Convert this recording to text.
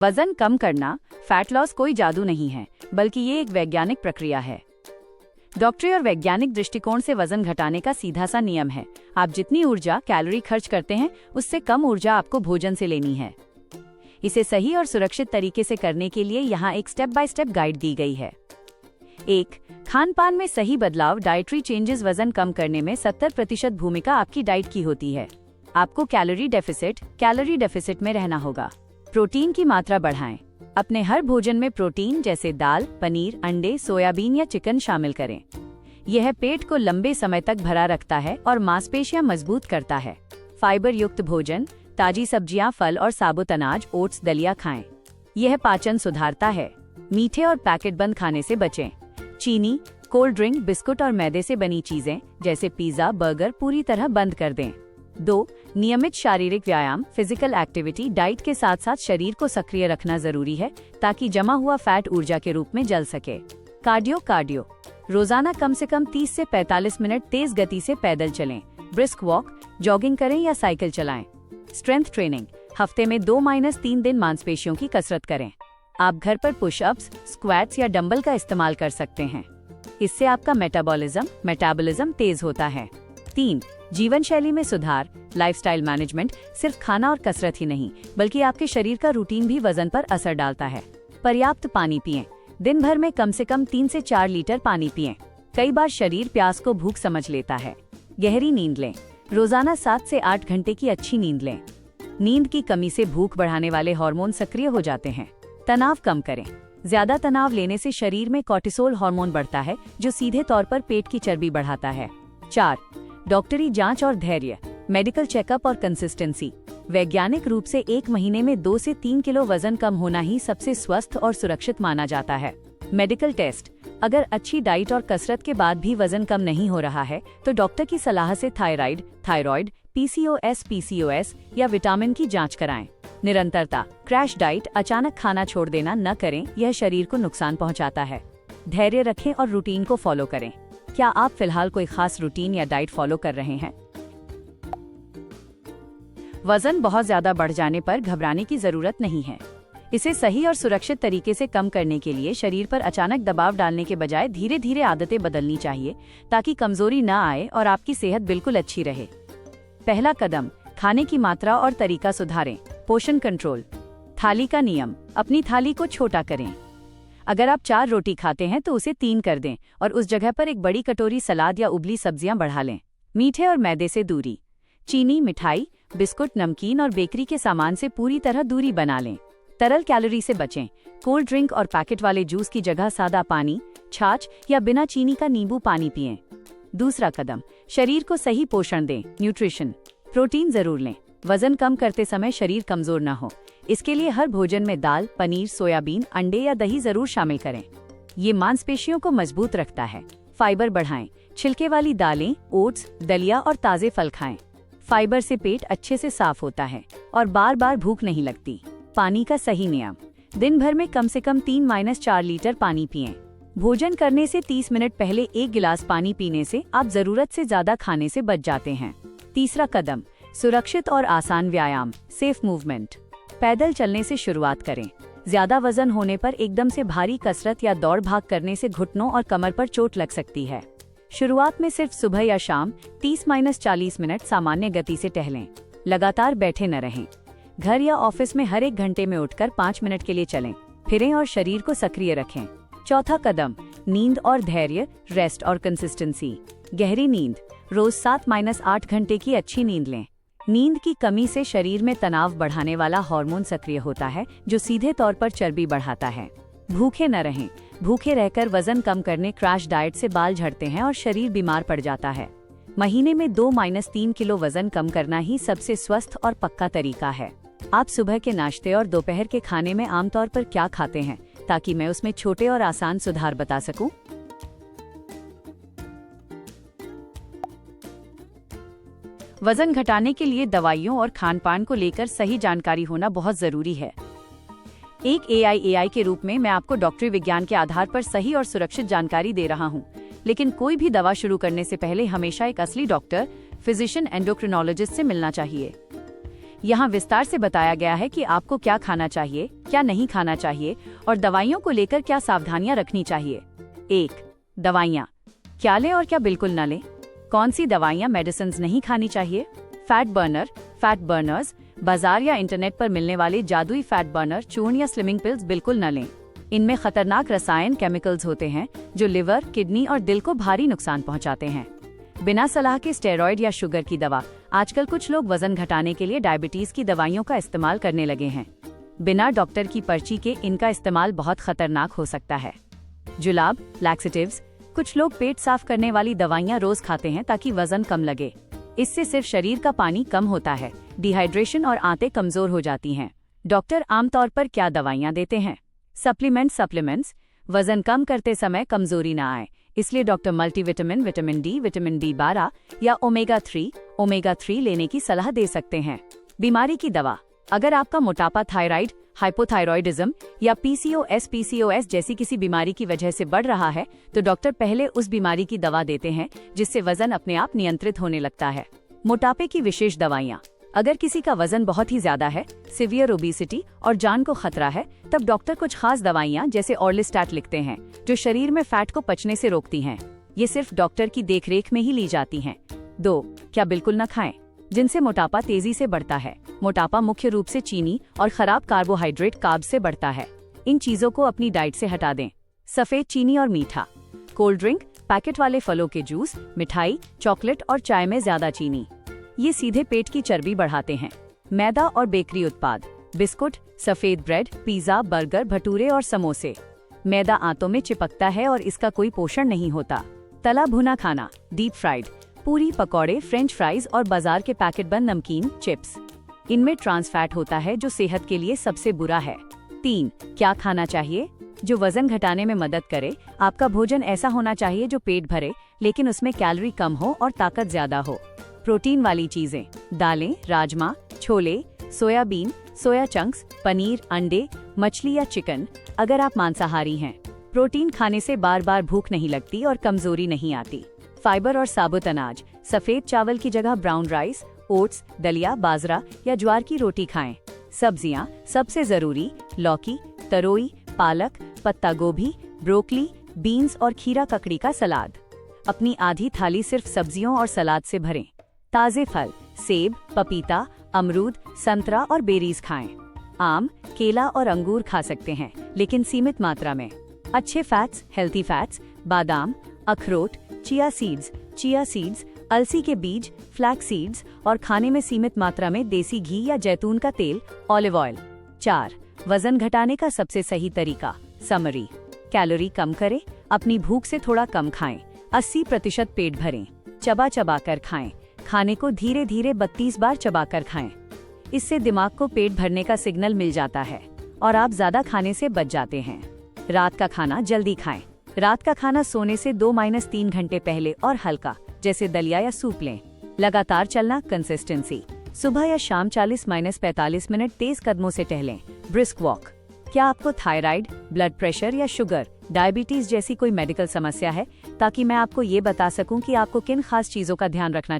वजन कम करना, fat loss कोई जादू नहीं है, बल्कि ये एक वैज्ञानिक प्रक्रिया है। डॉक्टरी और वैज्ञानिक दृष्टिकोण से वजन घटाने का सीधा सा नियम है, आप जितनी ऊर्जा कैलोरी खर्च करते हैं उससे कम ऊर्जा आपको भोजन से लेनी है। इसे सही और सुरक्षित तरीके से करने के लिए यहाँ एक स्टेप बाय स्टेप गाइड दी गई है। 1. खान पान में सही बदलाव। डाइटरी चेंजेस वजन कम करने में 70% भूमिका आपकी डाइट की होती है। आपको कैलोरी डेफिसिट में रहना होगा। प्रोटीन की मात्रा बढ़ाएं। अपने हर भोजन में प्रोटीन जैसे दाल, पनीर, अंडे, सोयाबीन या चिकन शामिल करें। यह पेट को लंबे समय तक भरा रखता है और मांसपेशियां मजबूत करता है। फाइबर युक्त भोजन, ताजी सब्जियां, फल और साबुत अनाज, ओट्स, दलिया खाएं। यह पाचन सुधारता है। मीठे और पैकेट बंद खाने से बचें। चीनी, कोल्ड ड्रिंक, बिस्कुट और मैदे से बनी चीजें जैसे पिज्जा, बर्गर पूरी तरह बंद कर दें। 2. नियमित शारीरिक व्यायाम, फिजिकल एक्टिविटी। डाइट के साथ साथ शरीर को सक्रिय रखना जरूरी है ताकि जमा हुआ फैट ऊर्जा के रूप में जल सके। कार्डियो। रोजाना कम से कम 30 से 45 मिनट तेज गति से पैदल चलें। ब्रिस्क वॉक, जॉगिंग करें या साइकिल चलाएं। स्ट्रेंथ ट्रेनिंग, हफ्ते में 2-3 दिन मांसपेशियों की कसरत करें। आप घर पर पुशअप्स, स्क्वाट्स या डंबल का इस्तेमाल कर सकते हैं। इससे आपका मेटाबॉलिज्म तेज होता है। 3. जीवन शैली में सुधार, लाइफस्टाइल मैनेजमेंट। सिर्फ खाना और कसरत ही नहीं, बल्कि आपके शरीर का रूटीन भी वजन पर असर डालता है। पर्याप्त पानी पिएं। दिन भर में कम से कम 3 से 4 लीटर पानी पिएं। कई बार शरीर प्यास को भूख समझ लेता है। गहरी नींद लें। रोजाना 7 से 8 घंटे की अच्छी नींद लें। नींद की कमी से भूख बढ़ाने वाले हार्मोन सक्रिय हो जाते हैं। तनाव कम करें। ज्यादा तनाव लेने से शरीर में कॉर्टिसोल हार्मोन बढ़ता है, जो सीधे तौर पर पेट की चर्बी बढ़ाता है। 4. डॉक्टरी जांच और धैर्य, मेडिकल चेकअप और कंसिस्टेंसी। वैज्ञानिक रूप से 1 महीने में 2 से 3 किलो वजन कम होना ही सबसे स्वस्थ और सुरक्षित माना जाता है। मेडिकल टेस्ट, अगर अच्छी डाइट और कसरत के बाद भी वजन कम नहीं हो रहा है तो डॉक्टर की सलाह से थायराइड, पीसीओएस या विटामिन की जांच कराएं। निरंतरता, क्रैश डाइट, अचानक खाना छोड़ देना न करें, यह शरीर को नुकसान पहुंचाता है। धैर्य रखें और रूटीन को फॉलो करें। क्या आप फिलहाल कोई खास रूटीन या डाइट फॉलो कर रहे हैं? वजन बहुत ज्यादा बढ़ जाने पर घबराने की जरूरत नहीं है। इसे सही और सुरक्षित तरीके से कम करने के लिए शरीर पर अचानक दबाव डालने के बजाय धीरे धीरे आदतें बदलनी चाहिए, ताकि कमजोरी न आए और आपकी सेहत बिल्कुल अच्छी रहे। पहला कदम, खाने की मात्रा और तरीका सुधारें। पोषण कंट्रोल। थाली का नियम, अपनी थाली को छोटा करें। अगर आप 4 रोटी खाते हैं तो उसे 3 कर दें और उस जगह पर एक बड़ी कटोरी सलाद या उबली सब्जियां बढ़ा लें। मीठे और मैदे से दूरी। चीनी, मिठाई, बिस्कुट, नमकीन और बेकरी के सामान से पूरी तरह दूरी बना लें। तरल कैलोरी से बचें। कोल्ड ड्रिंक और पैकेट वाले जूस की जगह सादा पानी, छाछ या बिना चीनी का नींबू पानी पिएं। दूसरा कदम, शरीर को सही पोषण दें। न्यूट्रिशन। प्रोटीन जरूर लें। वजन कम करते समय शरीर कमजोर न हो, इसके लिए हर भोजन में दाल, पनीर, सोयाबीन, अंडे या दही जरूर शामिल करें। ये मांसपेशियों को मजबूत रखता है। फाइबर बढ़ाएं। छिलके वाली दालें, ओट्स, दलिया और ताजे फल खाएं। फाइबर से पेट अच्छे से साफ होता है और बार बार भूख नहीं लगती। पानी का सही नियम, दिन भर में कम से कम 3-4 लीटर पानी पिएं। भोजन करने से 30 मिनट पहले 1 गिलास पानी पीने से आप जरूरत से ज्यादा खाने से बच जाते हैं। तीसरा कदम, सुरक्षित और आसान व्यायाम, सेफ मूवमेंट। पैदल चलने से शुरुआत करें। ज्यादा वजन होने पर एकदम से भारी कसरत या दौड़ भाग करने से घुटनों और कमर पर चोट लग सकती है। शुरुआत में सिर्फ सुबह या शाम 30-40 मिनट सामान्य गति से टहलें। लगातार बैठे न रहें। घर या ऑफिस में हर 1 घंटे में उठकर 5 मिनट के लिए चलें, फिरें और शरीर को सक्रिय रखें। चौथा कदम, नींद और धैर्य, रेस्ट और कंसिस्टेंसी। गहरी नींद, रोज 7-8 घंटे की अच्छी नींद लें। नींद की कमी से शरीर में तनाव बढ़ाने वाला हार्मोन सक्रिय होता है, जो सीधे तौर पर चर्बी बढ़ाता है। भूखे न रहें। भूखे रहकर वजन कम करने क्रैश डाइट से बाल झड़ते हैं और शरीर बीमार पड़ जाता है। महीने में 2-3 किलो वजन कम करना ही सबसे स्वस्थ और पक्का तरीका है। आप सुबह के नाश्ते और दोपहर के खाने में आमतौर पर क्या खाते हैं, ताकि मैं उसमें छोटे और आसान सुधार बता सकूं? वजन घटाने के लिए दवाइयों और खान-पान को लेकर सही जानकारी होना बहुत जरूरी है। एक एआई के रूप में मैं आपको डॉक्टरी विज्ञान के आधार पर सही और सुरक्षित जानकारी दे रहा हूं, लेकिन कोई भी दवा शुरू करने से पहले हमेशा एक असली डॉक्टर, फिजिशियन, एंडोक्रिनोलॉजिस्ट से मिलना चाहिए। यहाँ विस्तार से बताया गया है कि आपको क्या खाना चाहिए, क्या नहीं खाना चाहिए और दवाइयों को लेकर क्या सावधानियां रखनी चाहिए। 1. दवाइयाँ क्या लें और क्या बिल्कुल न लें। कौन सी दवाइयाँ मेडिसिन नहीं खानी चाहिए। फैट बर्नर्स बाजार या इंटरनेट पर मिलने वाले जादुई फैट बर्नर चूर्ण या स्लिमिंग पिल्स बिल्कुल न लें। इनमें खतरनाक रसायन केमिकल्स होते हैं जो लिवर, किडनी और दिल को भारी नुकसान पहुंचाते हैं। बिना सलाह के स्टेरॉइड या शुगर की दवा। आजकल कुछ लोग वजन घटाने के लिए डायबिटीज की दवाइयों का इस्तेमाल करने लगे हैं। बिना डॉक्टर की पर्ची के इनका इस्तेमाल बहुत खतरनाक हो सकता है। जुलाब, लैक्सेटिव्स। कुछ लोग पेट साफ करने वाली दवाइयाँ रोज खाते हैं ताकि वजन कम लगे। इससे सिर्फ शरीर का पानी कम होता है, डिहाइड्रेशन और आंतें कमजोर हो जाती हैं। डॉक्टर आमतौर पर क्या दवाइयाँ देते हैं। सप्लीमेंट्स। वजन कम करते समय कमजोरी ना आए, इसलिए doctor multivitamin, vitamin D, vitamin B12 या ओमेगा 3 लेने की सलाह दे सकते हैं। बीमारी की दवा। अगर आपका मोटापा थायराइड, हाइपोथायरॉयडिज्म या PCOS जैसी किसी बीमारी की वजह से बढ़ रहा है तो डॉक्टर पहले उस बीमारी की दवा देते हैं जिससे वजन अपने आप नियंत्रित होने लगता है। मोटापे की विशेष दवाइयाँ। अगर किसी का वजन बहुत ही ज्यादा है, सिवियर ओबेसिटी और जान को खतरा है, तब डॉक्टर कुछ खास दवाइयाँ जैसे ऑर्लिस्टैट लिखते हैं जो शरीर में फैट को पचने से रोकती हैं। ये सिर्फ डॉक्टर की देखरेख में ही ली जाती हैं। 2. क्या बिल्कुल न खाएं। जिनसे मोटापा तेजी से बढ़ता है। मोटापा मुख्य रूप से चीनी और खराब कार्बोहाइड्रेट कार्ब से बढ़ता है। इन चीजों को अपनी डाइट से हटा दें। सफेद चीनी और मीठा। कोल्ड ड्रिंक, पैकेट वाले फलों के जूस, मिठाई, चॉकलेट और चाय में ज्यादा चीनी, ये सीधे पेट की चर्बी बढ़ाते हैं। मैदा और बेकरी उत्पाद। बिस्कुट, सफेद ब्रेड, पिज्जा, बर्गर, भटूरे और समोसे। मैदा आंतों में चिपकता है और इसका कोई पोषण नहीं होता। तला भुना खाना, डीप फ्राइड, पूरी, पकौड़े, फ्रेंच फ्राइज और बाजार के पैकेट बंद नमकीन, चिप्स। इनमें ट्रांस फैट होता है जो सेहत के लिए सबसे बुरा है। 3. क्या खाना चाहिए जो वजन घटाने में मदद करे। आपका भोजन ऐसा होना चाहिए जो पेट भरे लेकिन उसमें कैलोरी कम हो और ताकत ज्यादा हो। प्रोटीन वाली चीजें, दालें, rajma, chole, soybean, soya chunks, paneer, अंडे, मछली या चिकन। अगर आप मांसाहारी हैं, प्रोटीन खाने से बार बार भूख नहीं लगती और कमजोरी नहीं आती। फाइबर और साबुत अनाज। सफेद चावल की जगह ब्राउन राइस, ओट्स, दलिया, बाजरा या ज्वार की रोटी खाएं। सब्जियां, सबसे जरूरी लौकी, तरोई, पालक, पत्ता गोभी, ब्रोकली, बीन्स और खीरा ककड़ी का सलाद। अपनी आधी थाली सिर्फ सब्जियों और सलाद से भरें। ताजे फल, सेब, पपीता, अमरूद, संतरा और बेरीज खाएं। आम, केला और अंगूर खा सकते हैं लेकिन सीमित मात्रा में। अच्छे फैट्स, हेल्थी फैट्स, बादाम, अखरोट, चिया सीड्स, अलसी के बीज, फ्लैक्स सीड्स और खाने में सीमित मात्रा में देसी घी या जैतून का तेल, ऑलिव ऑयल। 4. वजन घटाने का सबसे सही तरीका। समरी। कैलोरी कम करें, अपनी भूख से थोड़ा कम खाएं, 80% पेट भरें, चबा कर खाएं, खाने को धीरे धीरे 32 बार चबाकर खाएं। इससे दिमाग को पेट भरने का सिग्नल मिल जाता है और आप ज्यादा खाने से बच जाते हैं। रात का खाना जल्दी खाएं। रात का खाना सोने से 2-3 घंटे पहले और हल्का, जैसे दलिया या सूप लें। लगातार चलना, कंसिस्टेंसी। सुबह या शाम 40-45 मिनट तेज कदमों से टहलें, ब्रिस्क वॉक। क्या आपको थायराइड, ब्लड प्रेशर या शुगर, डायबिटीज जैसी कोई मेडिकल समस्या है, ताकि मैं आपको ये बता सकूं कि आपको किन खास चीजों का ध्यान रखना चाहिए।